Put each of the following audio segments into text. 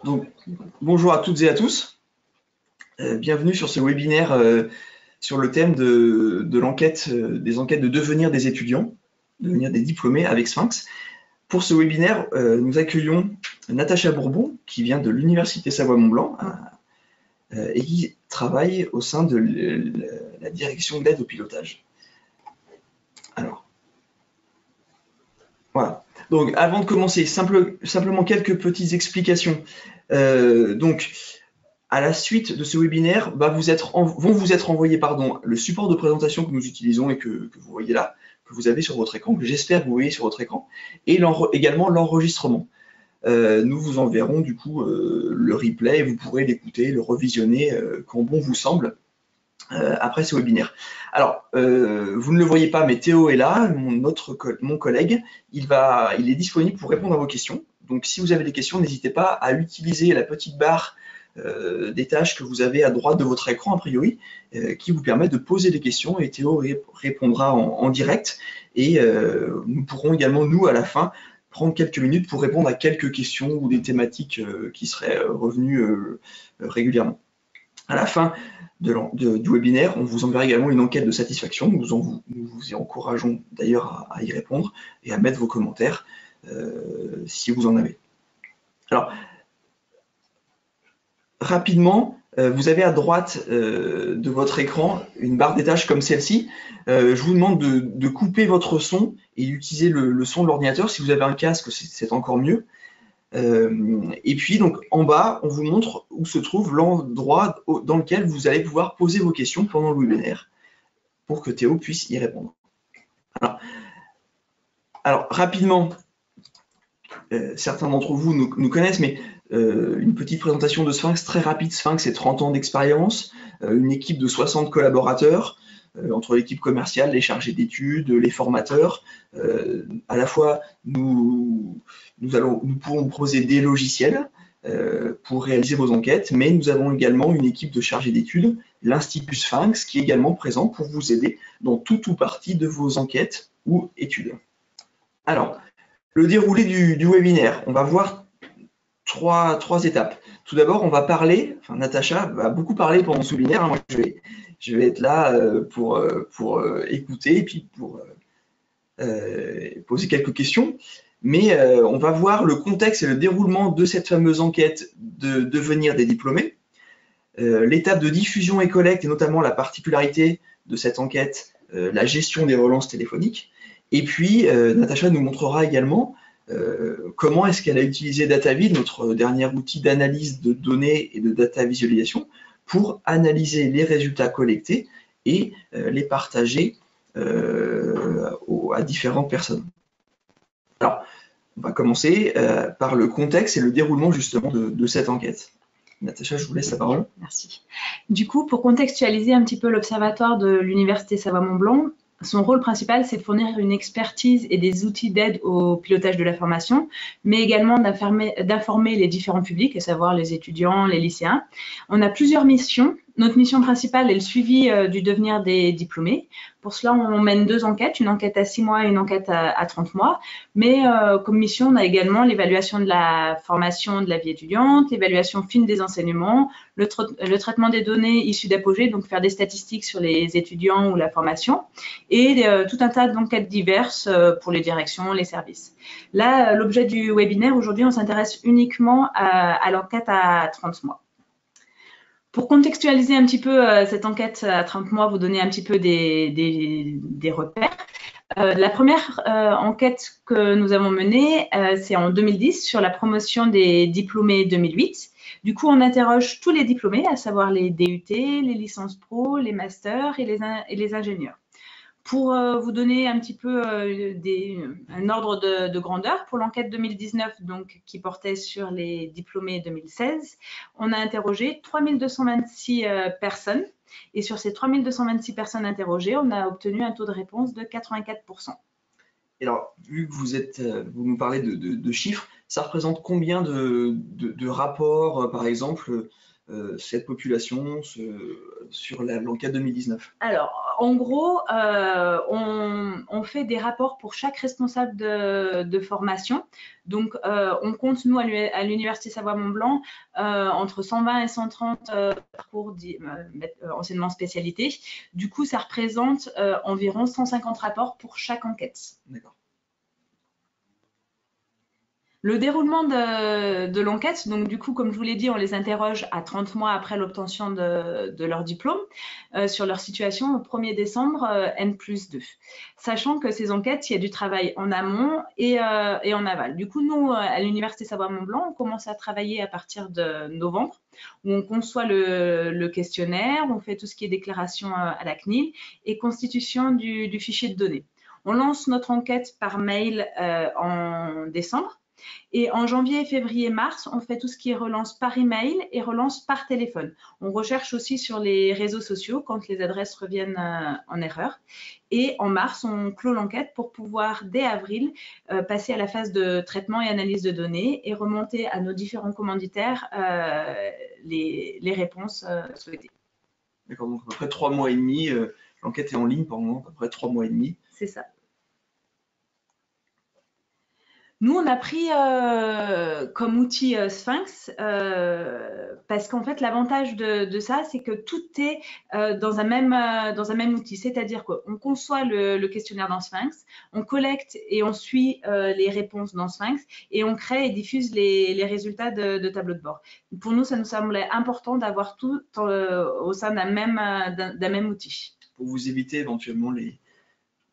Donc, bonjour à toutes et à tous. Bienvenue sur ce webinaire sur le thème de l'enquête, des enquêtes de devenir des étudiants, devenir des diplômés avec Sphinx. Pour ce webinaire, nous accueillons Natacha Bourbon, qui vient de l'Université Savoie-Mont-Blanc et qui travaille au sein de la direction d'aide au pilotage. Alors, voilà. Donc, avant de commencer, simplement quelques petites explications. Donc, à la suite de ce webinaire, vont vous être envoyés le support de présentation que nous utilisons et que vous voyez là, que vous avez sur votre écran, que j'espère que vous voyez sur votre écran, et également l'enregistrement. Nous vous enverrons du coup le replay et vous pourrez l'écouter, le revisionner quand bon vous semble après ce webinaire. Alors, vous ne le voyez pas, mais Théo est là, mon collègue, il est disponible pour répondre à vos questions. Donc, si vous avez des questions, n'hésitez pas à utiliser la petite barre des tâches que vous avez à droite de votre écran, a priori, qui vous permet de poser des questions et Théo répondra en direct. Et nous pourrons également, nous, à la fin, prendre quelques minutes pour répondre à quelques questions ou des thématiques qui seraient revenues régulièrement. À la fin du webinaire, on vous enverra également une enquête de satisfaction. Nous vous y encourageons d'ailleurs à y répondre et à mettre vos commentaires si vous en avez. Alors, rapidement, vous avez à droite de votre écran une barre des tâches comme celle-ci. Je vous demande de couper votre son et d'utiliser le son de l'ordinateur. Si vous avez un casque, c'est encore mieux. Et puis, donc, en bas, on vous montre où se trouve l'endroit dans lequel vous allez pouvoir poser vos questions pendant le webinaire pour que Théo puisse y répondre. Alors rapidement, certains d'entre vous nous connaissent, mais une petite présentation de Sphinx, très rapide. Sphinx, c'est 30 ans d'expérience, une équipe de 60 collaborateurs, entre l'équipe commerciale, les chargés d'études, les formateurs. À la fois, nous pourrons proposer des logiciels pour réaliser vos enquêtes, mais nous avons également une équipe de chargés d'études, l'Institut Sphinx, qui est également présent pour vous aider dans tout ou partie de vos enquêtes ou études. Alors, le déroulé du webinaire, on va voir trois étapes. Tout d'abord, on va parler, Natacha va beaucoup parler pendant ce webinaire. Moi, je vais être là pour écouter et puis pour poser quelques questions. Mais on va voir le contexte et le déroulement de cette fameuse enquête de devenir des diplômés, l'étape de diffusion et collecte, et notamment la particularité de cette enquête, la gestion des relances téléphoniques. Et puis, Natacha nous montrera également comment est-ce qu'elle a utilisé DataVid, notre dernier outil d'analyse de données et de data visualisation, pour analyser les résultats collectés et les partager à différentes personnes. Alors, on va commencer par le contexte et le déroulement justement de cette enquête. Natacha, je vous laisse la parole. Merci. Du coup, pour contextualiser un petit peu l'Observatoire de l'Université Savoie-Mont-Blanc, son rôle principal, c'est de fournir une expertise et des outils d'aide au pilotage de la formation, mais également d'informer les différents publics, à savoir les étudiants, les lycéens. On a plusieurs missions. Notre mission principale est le suivi du devenir des diplômés. Pour cela, on mène 2 enquêtes, une enquête à 6 mois et une enquête à 30 mois. Mais comme mission, on a également l'évaluation de la formation de la vie étudiante, l'évaluation fine des enseignements, le traitement des données issues d'Apogée, donc faire des statistiques sur les étudiants ou la formation, et tout un tas d'enquêtes diverses pour les directions, les services. Là, l'objet du webinaire, aujourd'hui, on s'intéresse uniquement à l'enquête à 30 mois. Pour contextualiser un petit peu cette enquête à 30 mois, vous donner un petit peu des repères. La première enquête que nous avons menée, c'est en 2010 sur la promotion des diplômés 2008. Du coup, on interroge tous les diplômés, à savoir les DUT, les licences pro, les masters et les ingénieurs. Pour vous donner un petit peu un ordre de grandeur, pour l'enquête 2019, donc, qui portait sur les diplômés 2016, on a interrogé 3226 personnes. Et sur ces 3226 personnes interrogées, on a obtenu un taux de réponse de 84%. Et alors, vu que vous nous parlez de chiffres, ça représente combien de rapports, par exemple, cette population, sur l'enquête 2019? Alors, en gros, on fait des rapports pour chaque responsable de formation. Donc, on compte, nous, à l'Université Savoie-Mont-Blanc, entre 120 et 130 parcours enseignement spécialité. Du coup, ça représente environ 150 rapports pour chaque enquête. D'accord. Le déroulement de l'enquête, donc du coup, comme je vous l'ai dit, on les interroge à 30 mois après l'obtention de leur diplôme sur leur situation au 1er décembre N+2. Sachant que ces enquêtes, il y a du travail en amont et en aval. Du coup, nous, à l'Université Savoie-Mont-Blanc, on commence à travailler à partir de novembre, où on conçoit le questionnaire, on fait tout ce qui est déclaration à la CNIL et constitution du fichier de données. On lance notre enquête par mail en décembre. Et en janvier, février, mars, on fait tout ce qui est relance par email et relance par téléphone. On recherche aussi sur les réseaux sociaux quand les adresses reviennent en erreur. Et en mars, on clôt l'enquête pour pouvoir, dès avril, passer à la phase de traitement et analyse de données et remonter à nos différents commanditaires les réponses souhaitées. D'accord, donc à peu près 3 mois et demi. L'enquête est en ligne pendant à peu près 3 mois et demi. C'est ça. Nous, on a pris comme outil Sphinx parce qu'en fait, l'avantage de ça, c'est que tout est dans un même outil. C'est-à-dire qu'on conçoit le questionnaire dans Sphinx, on collecte et on suit les réponses dans Sphinx et on crée et diffuse les résultats de tableau de bord. Pour nous, ça nous semblait important d'avoir tout au sein d'un même outil. Pour vous éviter éventuellement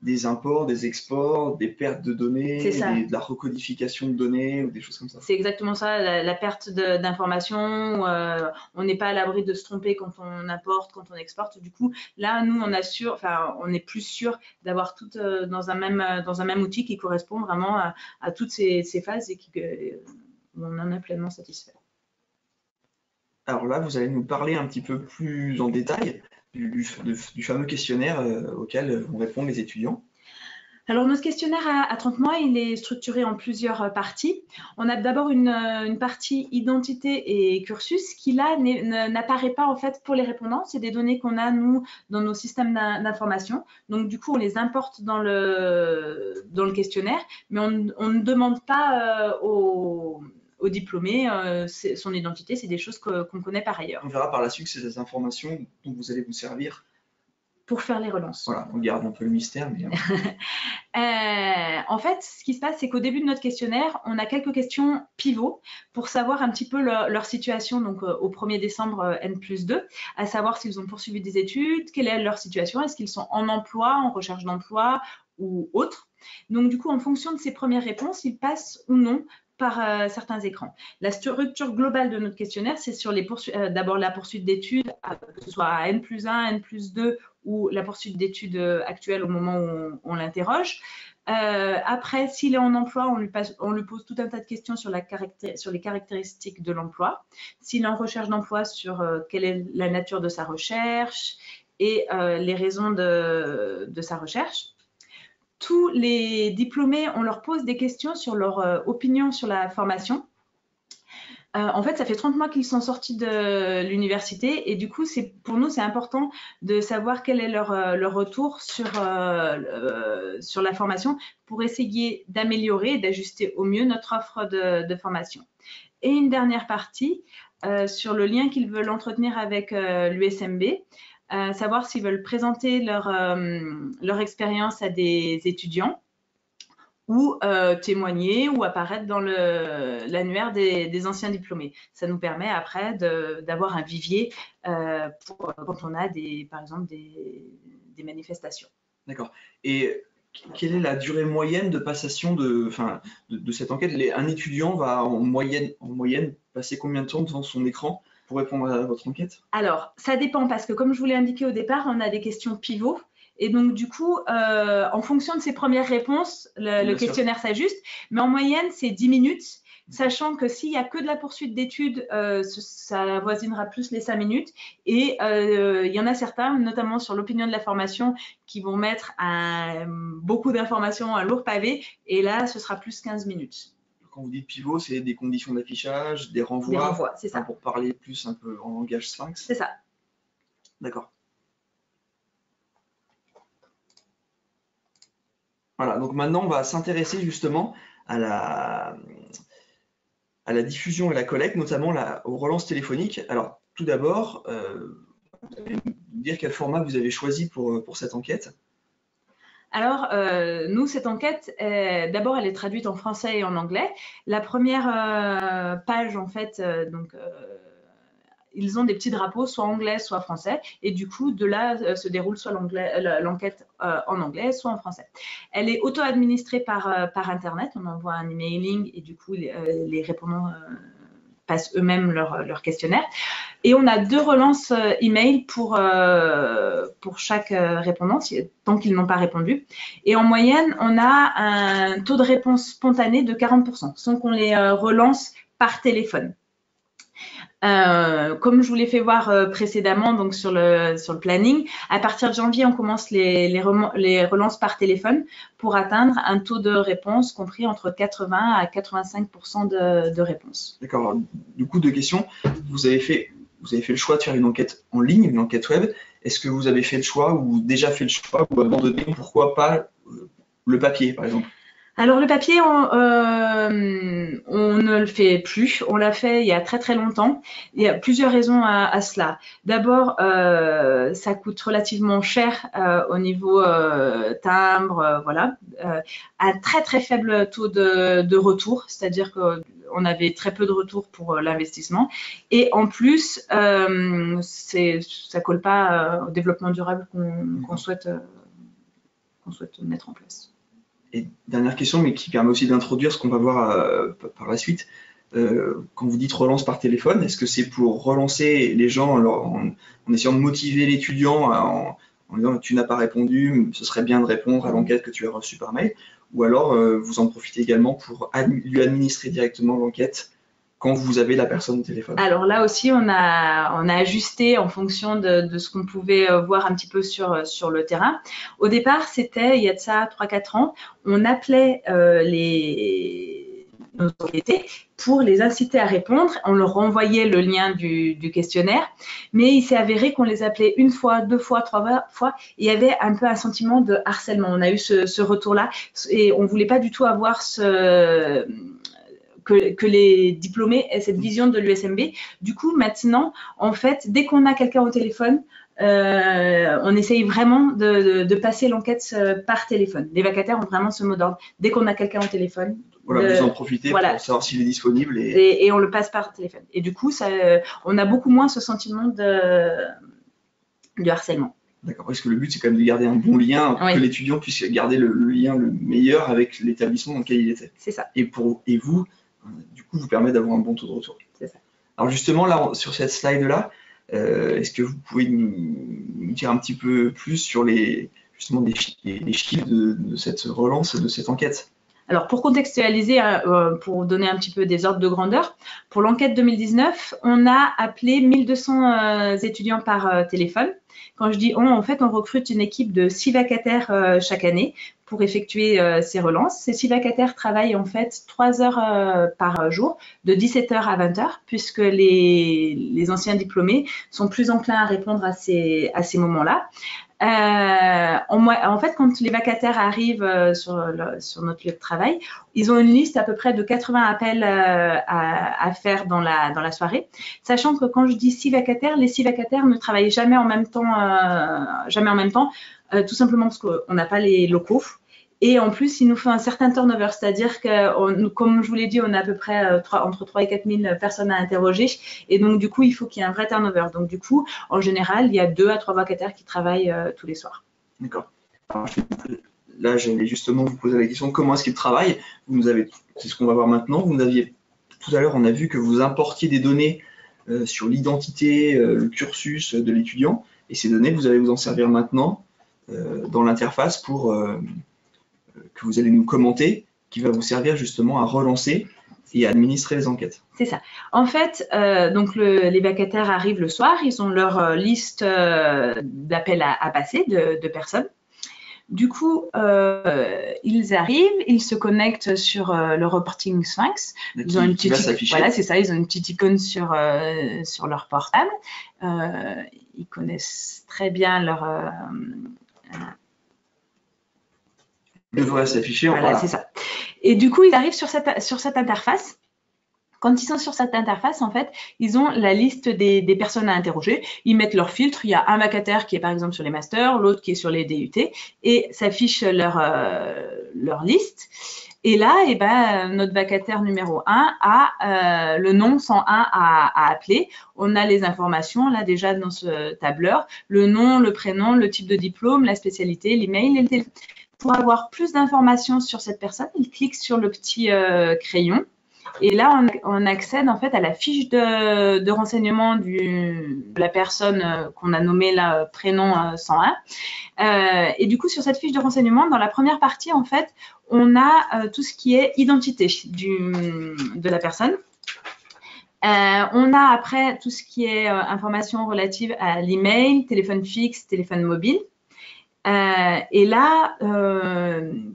des imports, des exports, des pertes de données, de la recodification de données ou des choses comme ça. C'est exactement ça, la perte d'informations. On n'est pas à l'abri de se tromper quand on importe, quand on exporte. Du coup, là, nous, on est plus sûr d'avoir tout dans un même outil qui correspond vraiment à toutes ces phases et où on en est pleinement satisfait. Alors là, vous allez nous parler un petit peu plus en détail du fameux questionnaire auquel vont répondre les étudiants. Alors, notre questionnaire à 30 mois, il est structuré en plusieurs parties. On a d'abord une partie identité et cursus qui, là, n'apparaît pas en fait pour les répondants. C'est des données qu'on a, nous, dans nos systèmes d'information. Donc, du coup, on les importe dans le questionnaire, mais on ne demande pas aux diplômés son identité. C'est des choses qu'on connaît par ailleurs. On verra par la suite que c'est des informations dont vous allez vous servir pour faire les relances. Voilà, on garde un peu le mystère. Mais... en fait, ce qui se passe, c'est qu'au début de notre questionnaire, on a quelques questions pivots pour savoir un petit peu leur situation donc, au 1er décembre N+2, à savoir s'ils ont poursuivi des études, quelle est leur situation, est-ce qu'ils sont en emploi, en recherche d'emploi ou autre. Donc, du coup, en fonction de ces premières réponses, ils passent ou non par certains écrans. La structure globale de notre questionnaire, c'est sur d'abord la poursuite d'études, que ce soit à N+1, N+2 ou la poursuite d'études actuelle au moment où on l'interroge. Après, s'il est en emploi, on lui pose tout un tas de questions sur les caractéristiques de l'emploi. S'il est en recherche d'emploi, sur quelle est la nature de sa recherche et les raisons de sa recherche. Tous les diplômés, on leur pose des questions sur leur opinion sur la formation. En fait, ça fait 30 mois qu'ils sont sortis de l'université et du coup, pour nous, c'est important de savoir quel est leur retour sur la formation pour essayer d'améliorer et d'ajuster au mieux notre offre de formation. Et une dernière partie sur le lien qu'ils veulent entretenir avec l'USMB. Savoir s'ils veulent présenter leur expérience à des étudiants ou témoigner ou apparaître dans l'annuaire des anciens diplômés. Ça nous permet après d'avoir un vivier pour quand on a par exemple des manifestations. D'accord. Et quelle est la durée moyenne de passation de cette enquête? Un étudiant va en moyenne passer combien de temps devant son écran pour répondre à votre enquête? Alors, ça dépend parce que comme je vous l'ai indiqué au départ, on a des questions pivots. Et donc, du coup, en fonction de ces premières réponses, le questionnaire s'ajuste. Mais en moyenne, c'est 10 minutes, sachant que s'il n'y a que de la poursuite d'études, ça avoisinera plus les 5 minutes. Et il y en a certains, notamment sur l'opinion de la formation, qui vont mettre beaucoup d'informations, un lourd pavé. Et là, ce sera plus 15 minutes. Quand vous dites pivot, c'est des conditions d'affichage, des renvois. Des renvois, c'est ça. Pour parler plus un peu en langage Sphinx. C'est ça. D'accord. Voilà, donc maintenant on va s'intéresser justement à la diffusion et la collecte, notamment aux relances téléphoniques. Alors tout d'abord, vous allez me dire quel format vous avez choisi pour cette enquête. Alors, nous, cette enquête, d'abord, elle est traduite en français et en anglais. La première page, en fait, ils ont des petits drapeaux, soit anglais, soit français. Et du coup, de là se déroule soit l'enquête en anglais, soit en français. Elle est auto-administrée par Internet. On envoie un emailing et du coup, les répondants passent eux-mêmes leur questionnaire. Et on a 2 relances email pour chaque répondant, tant qu'ils n'ont pas répondu. Et en moyenne, on a un taux de réponse spontanée de 40%, sans qu'on les relance par téléphone. Comme je vous l'ai fait voir précédemment, donc sur le planning, à partir de janvier, on commence les relances par téléphone pour atteindre un taux de réponse compris entre 80 à 85% de réponse. D'accord. Du coup, 2 questions. Vous avez fait le choix de faire une enquête en ligne, une enquête web. Est-ce que vous avez fait le choix ou déjà fait le choix ou abandonné, pourquoi pas le papier, par exemple? Alors le papier, on ne le fait plus. On l'a fait il y a très très longtemps. Il y a plusieurs raisons à cela. D'abord, ça coûte relativement cher au niveau timbre, voilà. Un très très faible taux de retour, c'est-à-dire qu'on avait très peu de retour pour l'investissement. Et en plus, ça colle pas au développement durable qu'on souhaite mettre en place. Et dernière question, mais qui permet aussi d'introduire ce qu'on va voir par la suite. Quand vous dites relance par téléphone, est-ce que c'est pour relancer les gens en essayant de motiver l'étudiant en disant tu n'as pas répondu, ce serait bien de répondre à l'enquête que tu as reçue par mail, ou alors vous en profitez également pour lui administrer directement l'enquête quand vous avez la personne au téléphone? Alors là aussi, on a ajusté en fonction de ce qu'on pouvait voir un petit peu sur le terrain. Au départ, c'était, il y a de ça 3-4 ans, on appelait nos enquêtés pour les inciter à répondre. On leur renvoyait le lien du questionnaire, mais il s'est avéré qu'on les appelait 1 fois, 2 fois, 3 fois. Et il y avait un peu un sentiment de harcèlement. On a eu ce retour-là et on ne voulait pas du tout avoir que les diplômés aient cette vision de l'USMB. Du coup, maintenant, en fait, dès qu'on a quelqu'un au téléphone, on essaye vraiment de passer l'enquête par téléphone. Les vacataires ont vraiment ce mot d'ordre. Dès qu'on a quelqu'un au téléphone, voilà, vous en profitez pour savoir s'il est disponible. Et on le passe par téléphone. Et du coup, on a beaucoup moins ce sentiment de harcèlement. D'accord, parce que le but, c'est quand même de garder un bon lien, pour que l'étudiant puisse garder le lien le meilleur avec l'établissement dans lequel il était. C'est ça. Et vous, du coup, vous permet d'avoir un bon taux de retour. C'est ça. Alors justement, là, sur cette slide-là, est-ce que vous pouvez nous dire un petit peu plus sur justement les chiffres de cette relance, de cette enquête? Alors, pour contextualiser, pour donner un petit peu des ordres de grandeur, pour l'enquête 2019, on a appelé 1200 étudiants par téléphone. Quand je dis on, en fait, on recrute une équipe de 6 vacataires chaque année pour effectuer ces relances. Ces 6 vacataires travaillent en fait 3 heures par jour, de 17h à 20h, puisque les anciens diplômés sont plus enclins à répondre à ces moments-là. En fait, quand les vacataires arrivent sur notre lieu de travail, ils ont une liste à peu près de 80 appels à faire dans la soirée, sachant que quand je dis 6 vacataires, les 6 vacataires ne travaillent jamais en même temps, tout simplement parce qu'on n'a pas les locaux. Et en plus, il nous faut un certain turnover, c'est-à-dire que, comme je vous l'ai dit, on a à peu près entre 3 et 4 000 personnes à interroger. Et donc, du coup, il faut qu'il y ait un vrai turnover. Donc, du coup, en général, il y a 2 à 3 vacataires qui travaillent tous les soirs. D'accord. Là, j'allais justement vous poser la question, comment est-ce qu'ils travaillent? C'est ce qu'on va voir maintenant. Tout à l'heure, on a vu que vous importiez des données sur l'identité, le cursus de l'étudiant. Et ces données, vous allez vous en servir maintenant dans l'interface que vous allez nous commenter, qui va vous servir justement à relancer et à administrer les enquêtes. C'est ça. En fait, donc les vacataires arrivent le soir, ils ont leur liste d'appels à passer de personnes. Du coup, ils arrivent, ils se connectent sur le reporting Sphinx. Ils ont une petite voilà, c'est ça, ils ont une petite icône sur leur portable. Ils connaissent très bien leur devrait s'afficher. Voilà, c'est ça. Et du coup, ils arrivent sur cette interface. Quand ils sont sur cette interface, en fait, ils ont la liste des personnes à interroger. Ils mettent leur filtre. Il y a un vacataire qui est par exemple sur les masters, l'autre qui est sur les DUT, et s'affiche leur liste. Et là, eh ben, notre vacataire numéro 1 a le nom 101 à appeler. On a les informations là déjà dans ce tableur, le nom, le prénom, le type de diplôme, la spécialité, l'email et le téléphone. Pour avoir plus d'informations sur cette personne, il clique sur le petit crayon. Et là, on accède en fait à la fiche de renseignement de la personne qu'on a nommée là, prénom 101. Et du coup, sur cette fiche de renseignement, dans la première partie, en fait, on a tout ce qui est identité de la personne. On a après tout ce qui est information relative à l'email, téléphone fixe, téléphone mobile. Et là,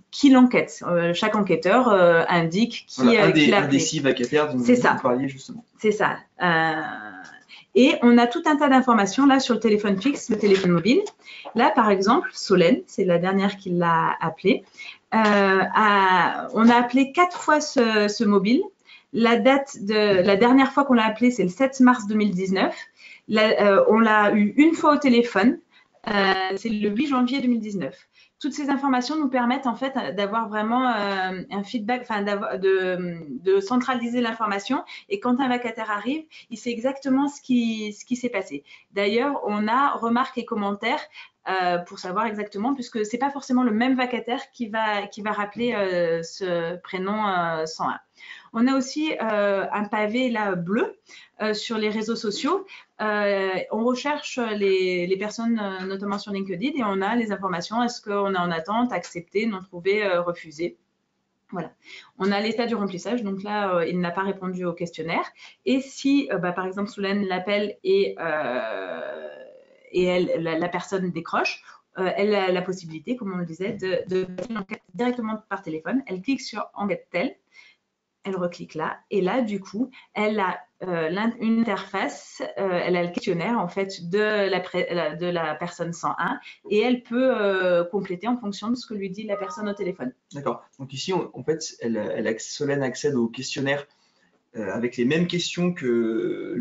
qui l'enquête chaque enquêteur indique qui voilà, l'a appelé. Un des 6 vacataires dont vous parliez justement. C'est ça. Et on a tout un tas d'informations là sur le téléphone fixe, le téléphone mobile. Là, par exemple, Solène, c'est la dernière qui l'a appelé. On a appelé 4 fois ce mobile. La dernière fois qu'on l'a appelé, c'est le 7 mars 2019. On l'a eu une fois au téléphone. C'est le 8 janvier 2019. Toutes ces informations nous permettent en fait d'avoir vraiment un feedback, enfin de centraliser l'information. Et quand un vacataire arrive, il sait exactement ce qui s'est passé. D'ailleurs, on a remarques et commentaires pour savoir exactement, puisque c'est pas forcément le même vacataire qui va rappeler ce prénom 101. On a aussi un pavé là bleu sur les réseaux sociaux. On recherche les personnes, notamment sur LinkedIn, et on a les informations. Est-ce qu'on est en attente, accepté, non trouvé, refusé? Voilà. On a l'état du remplissage. Donc là, il n'a pas répondu au questionnaire. Et si, par exemple, Solène l'appelle et la personne décroche, elle a la possibilité, comme on le disait, de passer l'enquête directement par téléphone. Elle clique sur Enquête telle. Elle reclique là, et là, du coup, elle a une interface, elle a le questionnaire en fait de la personne 101, et elle peut compléter en fonction de ce que lui dit la personne au téléphone. D'accord. Donc ici, en fait, Solène accède au questionnaire avec les mêmes questions que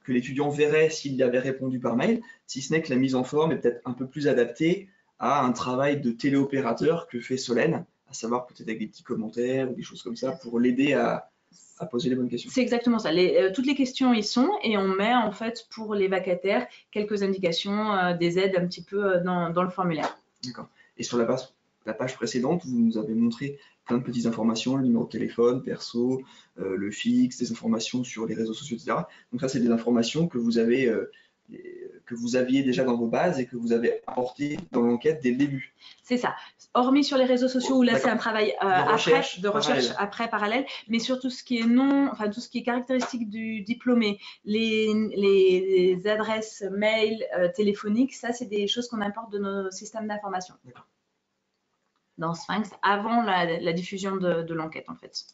l'étudiant verrait s'il avait répondu par mail, si ce n'est que la mise en forme est peut-être un peu plus adaptée à un travail de téléopérateur que fait Solène, à savoir peut-être avec des petits commentaires ou des choses comme ça pour l'aider à poser les bonnes questions. C'est exactement ça. Toutes les questions y sont, et on met en fait pour les vacataires quelques indications, des aides un petit peu dans le formulaire. D'accord. Et sur la page précédente, vous nous avez montré plein de petites informations, le numéro de téléphone, perso, le fixe, des informations sur les réseaux sociaux, etc. Donc ça, c'est des informations que vous aviez déjà dans vos bases et que vous avez apportées dans l'enquête dès le début. C'est ça. Hormis sur les réseaux sociaux où là c'est un travail de recherche après parallèle, mais sur tout ce qui est tout ce qui est caractéristique du diplômé, les adresses mail, téléphoniques, ça c'est des choses qu'on importe de nos systèmes d'information. Dans Sphinx, avant la diffusion de l'enquête en fait.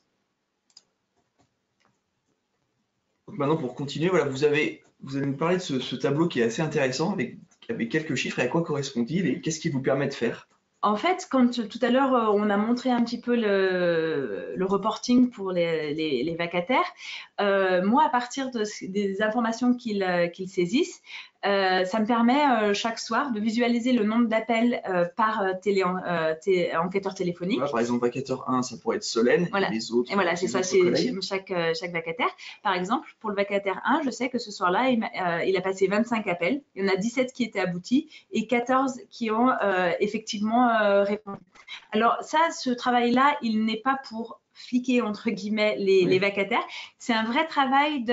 Donc maintenant, pour continuer, voilà, vous allez nous parler de ce tableau qui est assez intéressant avec quelques chiffres. Et à quoi correspond-il et qu'est-ce qu'il vous permet de faire? En fait, quand tout à l'heure, on a montré un petit peu le reporting pour les vacataires, moi, à partir des informations qu'ils saisissent, ça me permet chaque soir de visualiser le nombre d'appels par enquêteur téléphonique. Voilà, par exemple, vacataire 1, ça pourrait être Solène, voilà. Et les autres. Et voilà, c'est ça, c'est chaque vacataire. Par exemple, pour le vacataire 1, je sais que ce soir-là, il a passé 25 appels. Il y en a 17 qui étaient aboutis et 14 qui ont effectivement répondu. Alors ça, ce travail-là, il n'est pas pour fliquer entre guillemets les vacataires. C'est un vrai travail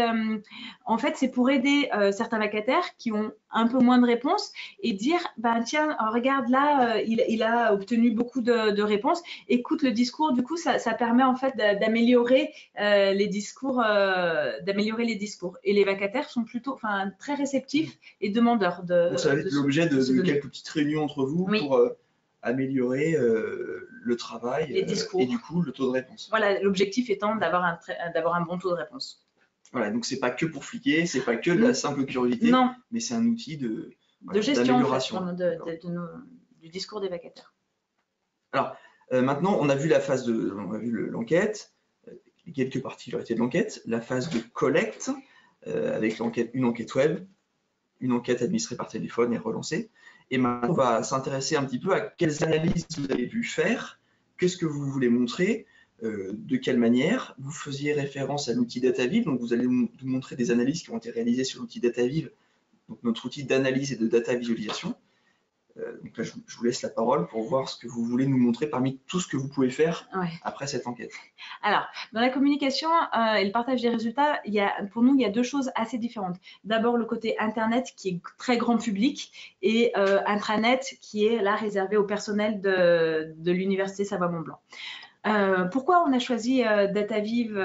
en fait, c'est pour aider certains vacataires qui ont un peu moins de réponses et dire, tiens, regarde là, il a obtenu beaucoup de réponses. Écoute le discours. Du coup, ça permet en fait d'améliorer les discours, Et les vacataires sont plutôt, très réceptifs et demandeurs Donc ça va être l'objet de quelques petites réunions entre vous pour améliorer le travail Les discours. et du coup le taux de réponse. Voilà, l'objectif étant d'avoir un bon taux de réponse. Voilà, donc c'est pas que pour fliquer, c'est pas que de la simple curiosité, non. Mais c'est un outil de gestion d'amélioration. En fait, du discours des vacataires. Alors maintenant, on a vu la phase on a vu l'enquête, quelques particularités de l'enquête, la phase de collecte avec une enquête web, une enquête administrée par téléphone et relancée. Et maintenant, on va s'intéresser un petit peu à quelles analyses vous avez pu faire, qu'est-ce que vous voulez montrer, de quelle manière. Vous faisiez référence à l'outil DataViv, donc vous allez nous montrer des analyses qui ont été réalisées sur l'outil DataViv, donc notre outil d'analyse et de data visualisation. Donc là, je vous laisse la parole pour voir ce que vous voulez nous montrer parmi tout ce que vous pouvez faire après cette enquête. Alors, dans la communication et le partage des résultats, pour nous, il y a deux choses assez différentes. D'abord, le côté Internet qui est très grand public et intranet qui est là réservé au personnel de l'Université Savoie-Mont-Blanc. Pourquoi on a choisi DataViv,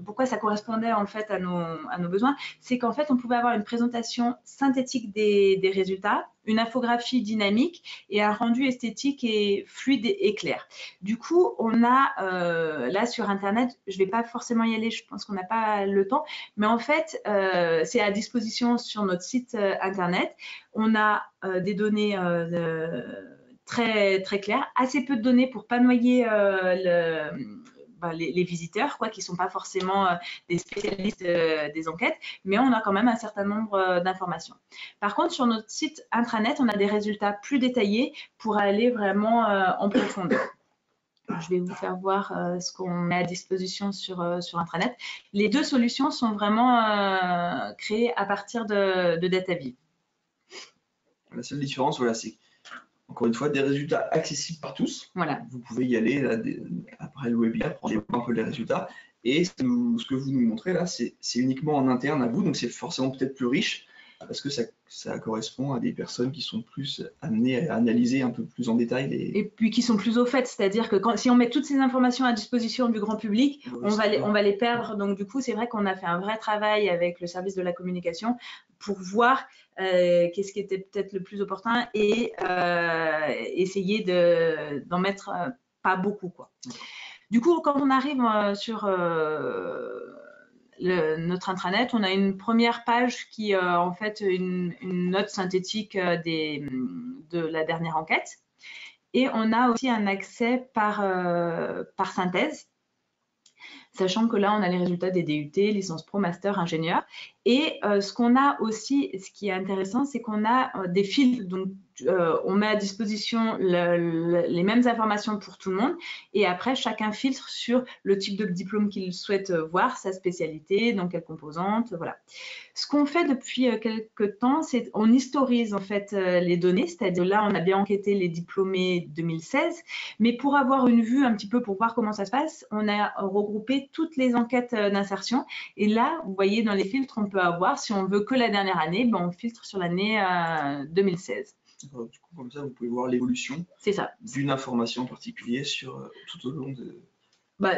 pourquoi ça correspondait en fait à nos besoins, c'est qu'en fait on pouvait avoir une présentation synthétique des résultats, une infographie dynamique et un rendu esthétique et fluide et clair. Du coup, on a là sur Internet, je ne vais pas forcément y aller, je pense qu'on n'a pas le temps, mais en fait c'est à disposition sur notre site Internet. On a des données très, très clair, assez peu de données pour pas noyer les visiteurs, qui ne sont pas forcément des spécialistes des enquêtes, mais on a quand même un certain nombre d'informations. Par contre, sur notre site intranet, on a des résultats plus détaillés pour aller vraiment en profondeur. Je vais vous faire voir ce qu'on met à disposition sur intranet. Les deux solutions sont vraiment créées à partir de DataViv. La seule différence, voilà, c'est encore une fois, des résultats accessibles par tous. Voilà. Vous pouvez y aller là, après le webinaire pour voir un peu les résultats. Et ce que vous nous montrez là, c'est uniquement en interne à vous, donc c'est forcément peut-être plus riche parce que ça correspond à des personnes qui sont plus amenées à analyser un peu plus en détail. Et puis qui sont plus au fait, c'est-à-dire que si on met toutes ces informations à disposition du grand public, on va les perdre. Donc du coup, c'est vrai qu'on a fait un vrai travail avec le service de la communication pour voir qu'est-ce qui était peut-être le plus opportun et essayer d'en mettre pas beaucoup, quoi. Du coup, quand on arrive sur notre intranet, on a une première page qui en fait une note synthétique de la dernière enquête, et on a aussi un accès par synthèse, sachant que là, on a les résultats des DUT, licence pro, master, ingénieur. Et ce qu'on a aussi, ce qui est intéressant, c'est qu'on a des filtres. Donc, on met à disposition les mêmes informations pour tout le monde. Et après, chacun filtre sur le type de diplôme qu'il souhaite voir, sa spécialité, dans quelle composante, voilà. Ce qu'on fait depuis quelques temps, c'est on historise en fait les données. C'est-à-dire là, on a bien enquêté les diplômés 2016. Mais pour avoir une vue un petit peu, pour voir comment ça se passe, on a regroupé toutes les enquêtes d'insertion. Et là, vous voyez, dans les filtres, on peut avoir, si on veut que la dernière année, ben on filtre sur l'année 2016. Du coup, comme ça, vous pouvez voir l'évolution d'une information en particulier tout au long de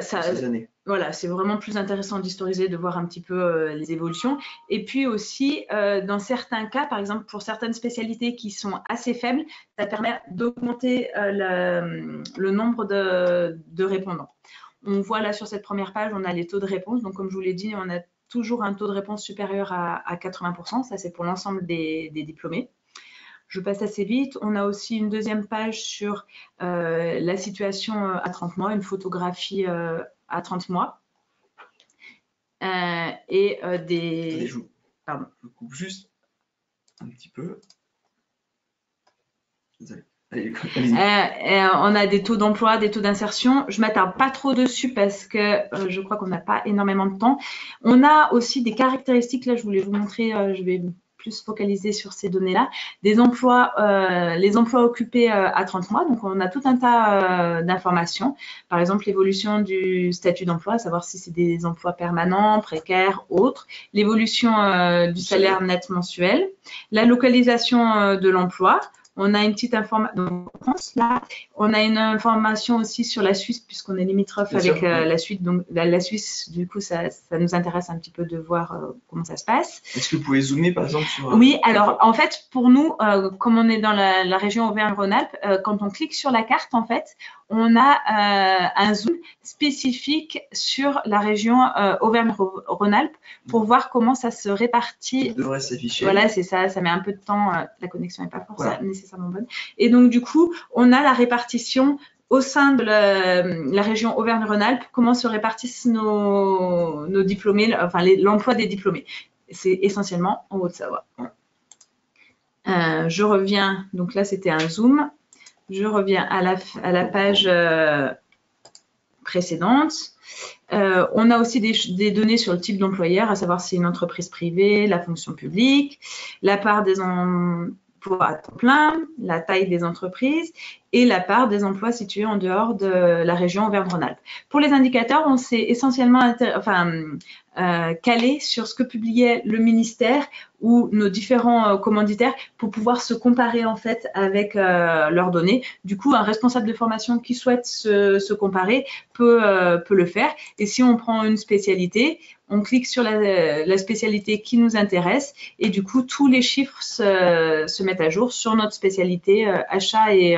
ces années. Voilà, c'est vraiment plus intéressant d'historiser, de voir un petit peu les évolutions. Et puis aussi, dans certains cas, par exemple, pour certaines spécialités qui sont assez faibles, ça permet d'augmenter le nombre de répondants. On voit là sur cette première page, on a les taux de réponse. Donc, comme je vous l'ai dit, on a toujours un taux de réponse supérieur à 80%. Ça, c'est pour l'ensemble des diplômés. Je passe assez vite. On a aussi une deuxième page sur la situation à 30 mois, une photographie à 30 mois. Et des... Pardon. Je coupe juste un petit peu. Désolé. On a des taux d'emploi, des taux d'insertion. Je ne m'attarde pas trop dessus parce que je crois qu'on n'a pas énormément de temps. On a aussi des caractéristiques. Là, je voulais vous montrer, je vais plus focaliser sur ces données-là. Des emplois, les emplois occupés à 30 mois. Donc, on a tout un tas d'informations. Par exemple, l'évolution du statut d'emploi, à savoir si c'est des emplois permanents, précaires, autres. L'évolution du salaire net mensuel. La localisation de l'emploi. On a une petite information, on a une information aussi sur la Suisse, puisqu'on est limitrophe avec la Suisse. Donc la Suisse, du coup, ça nous intéresse un petit peu de voir comment ça se passe. Est-ce que vous pouvez zoomer, par exemple, sur… Oui, alors en fait, pour nous, comme on est dans la région Auvergne-Rhône-Alpes, quand on clique sur la carte, en fait, on a un zoom spécifique sur la région Auvergne-Rhône-Alpes pour voir comment ça se répartit. Ça devrait s'afficher. Voilà, c'est ça, ça met un peu de temps, la connexion n'est pas forcément nécessairement bonne. Et donc, du coup, on a la répartition au sein de la région Auvergne-Rhône-Alpes, comment se répartissent nos diplômés, enfin l'emploi des diplômés. C'est essentiellement en Haute-Savoie. Je reviens, donc là c'était un zoom, je reviens à la page précédente. On a aussi des données sur le type d'employeur, à savoir si c'est une entreprise privée, la fonction publique, la part des emplois à temps plein, la taille des entreprises et la part des emplois situés en dehors de la région Auvergne-Rhône-Alpes. Pour les indicateurs, on s'est essentiellement calé sur ce que publiait le ministère ou nos différents commanditaires pour pouvoir se comparer en fait avec leurs données. Du coup, un responsable de formation qui souhaite se comparer peut le faire. Et si on prend une spécialité, on clique sur la spécialité qui nous intéresse et du coup, tous les chiffres se mettent à jour sur notre spécialité achat et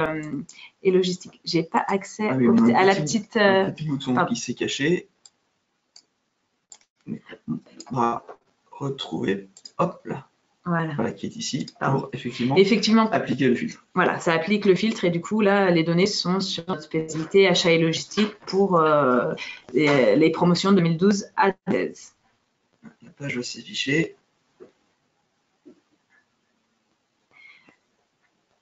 logistique. J'ai pas accès à la petite… Un petit bouton qui s'est caché. On va retrouver, hop là, voilà qui est ici, pour effectivement appliquer le filtre. Voilà, ça applique le filtre et du coup, là, les données sont sur notre spécialité achat et logistique pour les promotions 2012 à thèse. La page va s'afficher.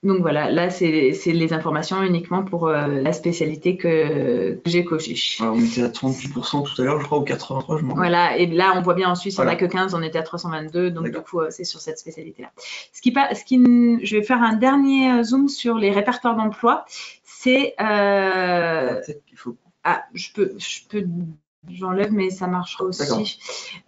Donc voilà, là, c'est les informations uniquement pour la spécialité que j'ai cochée. Alors, on était à 38% tout à l'heure, je crois, ou 83%, je m'en rappelle. Voilà, et là, on voit bien en Suisse, il n'y en a que 15, on était à 322, donc du coup, c'est sur cette spécialité-là. Je vais faire un dernier zoom sur les répertoires d'emploi. C'est… Peut-être qu'il faut… Ah, j'enlève, mais ça marchera aussi.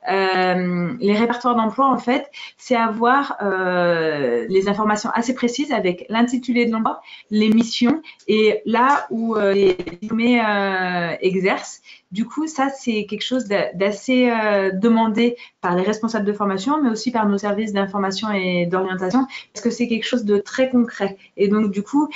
Les répertoires d'emploi, en fait, c'est avoir les informations assez précises avec l'intitulé de l'emploi, les missions et là où les diplômés exercent. Du coup, ça, c'est quelque chose d'assez demandé par les responsables de formation, mais aussi par nos services d'information et d'orientation, parce que c'est quelque chose de très concret. Et donc, du coup,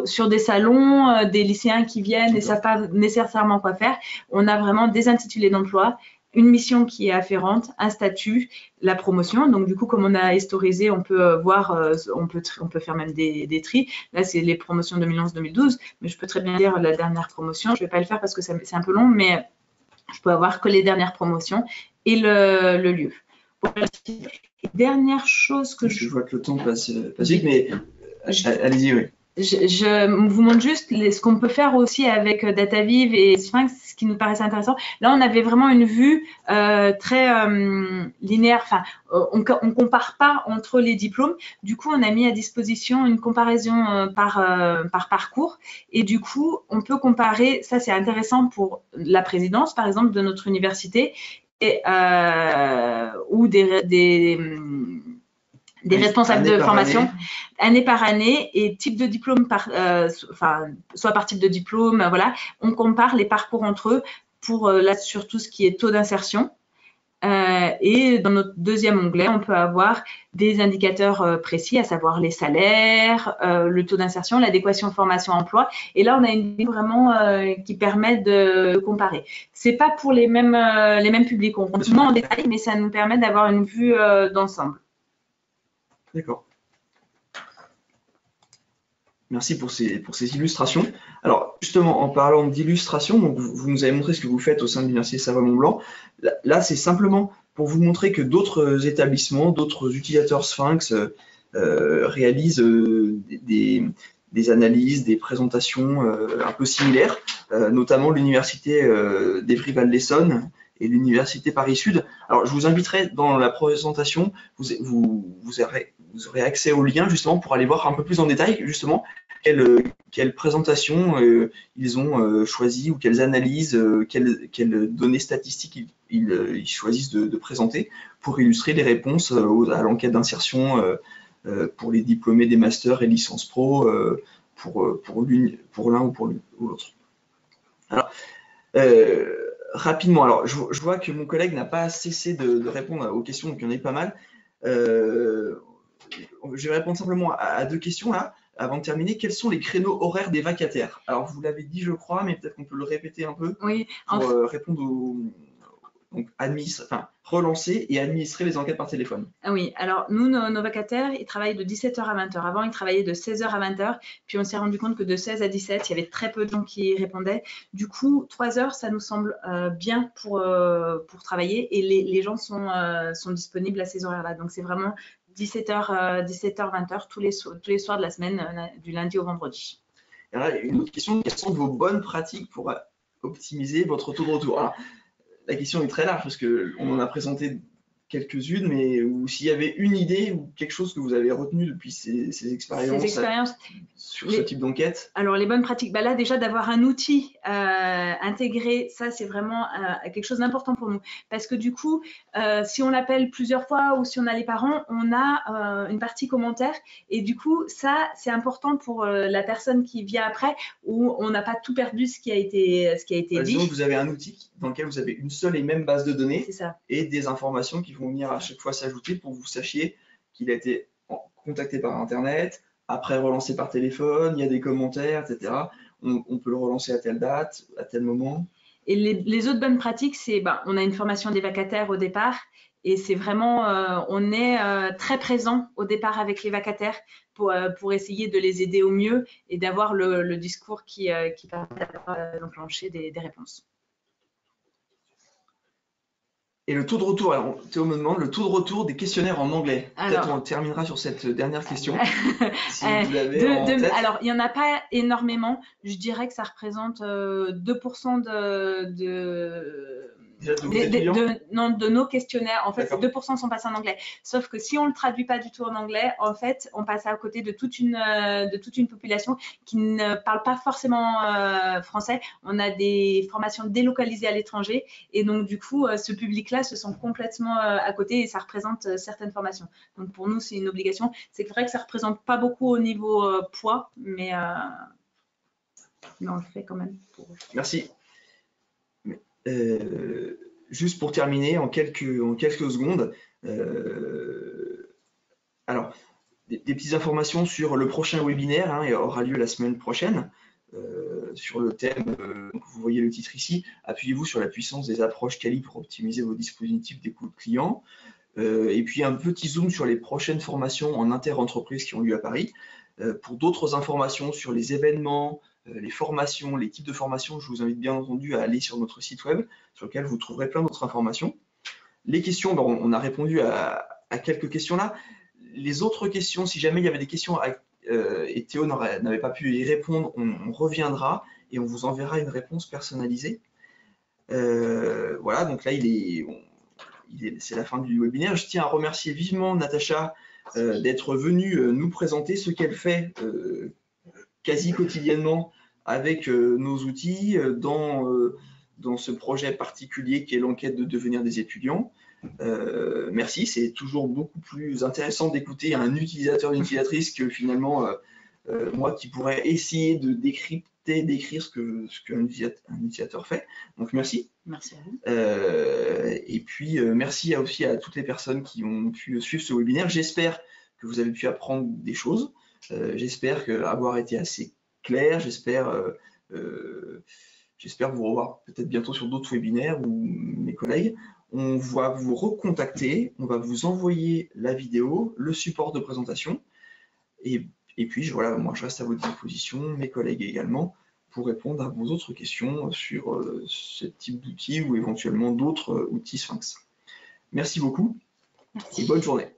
sur des salons, des lycéens qui viennent et ne savent pas nécessairement quoi faire, on a vraiment des intitulés d'emploi, une mission qui est afférente, un statut, la promotion. Donc, du coup, comme on a historisé, on peut voir, on peut faire même des tris. Là, c'est les promotions 2011-2012, mais je peux très bien dire la dernière promotion. Je ne vais pas le faire parce que c'est un peu long, mais je peux avoir que les dernières promotions et le lieu. Dernière chose que je vois que le temps passe vite, mais allez-y, oui. Je vous montre juste ce qu'on peut faire aussi avec DataViv et Sphinx, ce qui nous paraissait intéressant. Là, on avait vraiment une vue très linéaire. Enfin, on compare pas entre les diplômes. Du coup, on a mis à disposition une comparaison par parcours. Et du coup, on peut comparer. Ça, c'est intéressant pour la présidence, par exemple, de notre université et, ou des responsables de formation, année par année, et type de diplôme, soit par type de diplôme, voilà. On compare les parcours entre eux pour là, sur tout ce qui est taux d'insertion. Et dans notre deuxième onglet, on peut avoir des indicateurs précis, à savoir les salaires, le taux d'insertion, l'adéquation formation-emploi. Et là, on a une vue vraiment qui permet de comparer. C'est pas pour les mêmes publics, on rentre moins en détail, mais ça nous permet d'avoir une vue d'ensemble. D'accord. Merci pour ces illustrations. Alors, justement, en parlant d'illustrations, donc vous nous avez montré ce que vous faites au sein de l'Université Savoie-Mont-Blanc. Là, c'est simplement pour vous montrer que d'autres établissements, d'autres utilisateurs Sphinx réalisent des analyses, des présentations un peu similaires, notamment l'Université d'Evry-Val-d'Essonne et l'Université Paris-Sud. Alors, je vous inviterai dans la présentation, vous aurez accès au lien justement pour aller voir un peu plus en détail justement quelles présentations ils ont choisi ou quelles analyses, quelles données statistiques ils choisissent de présenter pour illustrer les réponses à l'enquête d'insertion pour les diplômés des masters et licences pro, pour l'un ou pour l'autre. Alors, rapidement, alors je vois que mon collègue n'a pas cessé de répondre aux questions, donc il y en a eu pas mal. Je vais répondre simplement à 2 questions là, avant de terminer. Quels sont les créneaux horaires des vacataires? Alors vous l'avez dit, je crois, mais peut-être qu'on peut le répéter un peu Oui, pour répondre donc relancer et administrer les enquêtes par téléphone. Ah oui, alors nous, nos vacataires, ils travaillent de 17h à 20h. Avant, ils travaillaient de 16h à 20h, puis on s'est rendu compte que de 16 à 17, il y avait très peu de gens qui répondaient. Du coup, 3 heures, ça nous semble bien pour travailler, et les gens sont disponibles à ces horaires-là. Donc c'est vraiment 17h, 20h tous les soirs de la semaine, du lundi au vendredi. Et là, une autre question, quelles sont vos bonnes pratiques pour optimiser votre taux de retour? Alors, la question est très large parce qu'on en a présenté quelques-unes, mais s'il y avait une idée ou quelque chose que vous avez retenu depuis ces expériences sur ce type d'enquête. Alors, les bonnes pratiques, là déjà d'avoir un outil intégré, ça c'est vraiment quelque chose d'important pour nous. Parce que du coup, si on l'appelle plusieurs fois ou si on a les parents, on a une partie commentaire. Et du coup, ça c'est important pour la personne qui vient après, où on n'a pas tout perdu ce qui a été dit. Disons que vous avez un outil dans lequel vous avez une seule et même base de données ça. Et des informations qui vont venir à chaque fois s'ajouter pour que vous sachiez qu'il a été contacté par Internet, après relancé par téléphone, il y a des commentaires, etc. On peut le relancer à telle date, à tel moment. Et les autres bonnes pratiques, c'est on a une formation des vacataires au départ, et c'est vraiment, on est très présent au départ avec les vacataires pour essayer de les aider au mieux et d'avoir le discours qui permet d'enclencher des réponses. Et le taux de retour, alors Théo me demande le taux de retour des questionnaires en anglais. Peut-être on terminera sur cette dernière question. Si vous l'avez en tête. Alors, il n'y en a pas énormément. Je dirais que ça représente 2% de nos questionnaires. En fait, ces 2% sont passés en anglais. Sauf que si on ne le traduit pas du tout en anglais, en fait, on passe à côté de toute une population qui ne parle pas forcément français. On a des formations délocalisées à l'étranger. Et donc, du coup, ce public-là se sent complètement à côté et ça représente certaines formations. Donc, pour nous, c'est une obligation. C'est vrai que ça ne représente pas beaucoup au niveau poids, mais on le fait quand même. Merci. Juste pour terminer, en quelques secondes, alors, des petites informations sur le prochain webinaire, il aura lieu la semaine prochaine, sur le thème, vous voyez le titre ici, appuyez-vous sur la puissance des approches quali pour optimiser vos dispositifs d'écoute client, et puis un petit zoom sur les prochaines formations en inter-entreprise qui ont lieu à Paris. Pour d'autres informations sur les événements, les formations, les types de formations, je vous invite bien entendu à aller sur notre site web, sur lequel vous trouverez plein d'autres informations. Les questions, on a répondu à quelques questions là. Les autres questions, si jamais il y avait des questions et Théo n'avait pas pu y répondre, on reviendra et on vous enverra une réponse personnalisée. Voilà, donc là, c'est la fin du webinaire. Je tiens à remercier vivement Natacha d'être venue nous présenter ce qu'elle fait quasi quotidiennement avec nos outils dans ce projet particulier qui est l'enquête de devenir des étudiants. Merci, c'est toujours beaucoup plus intéressant d'écouter un utilisateur, une utilisatrice que finalement moi qui pourrais essayer de d'écrire ce qu'un utilisateur fait. Donc merci. Merci à vous. Et puis merci aussi à toutes les personnes qui ont pu suivre ce webinaire. J'espère que vous avez pu apprendre des choses. J'espère avoir été assez clair. J'espère vous revoir peut-être bientôt sur d'autres webinaires ou mes collègues. On va vous recontacter, on va vous envoyer la vidéo, le support de présentation. Et puis, voilà, moi, je reste à votre disposition, mes collègues également, pour répondre à vos autres questions sur ce type d'outils ou éventuellement d'autres outils Sphinx. Merci beaucoup. Merci. Et bonne journée.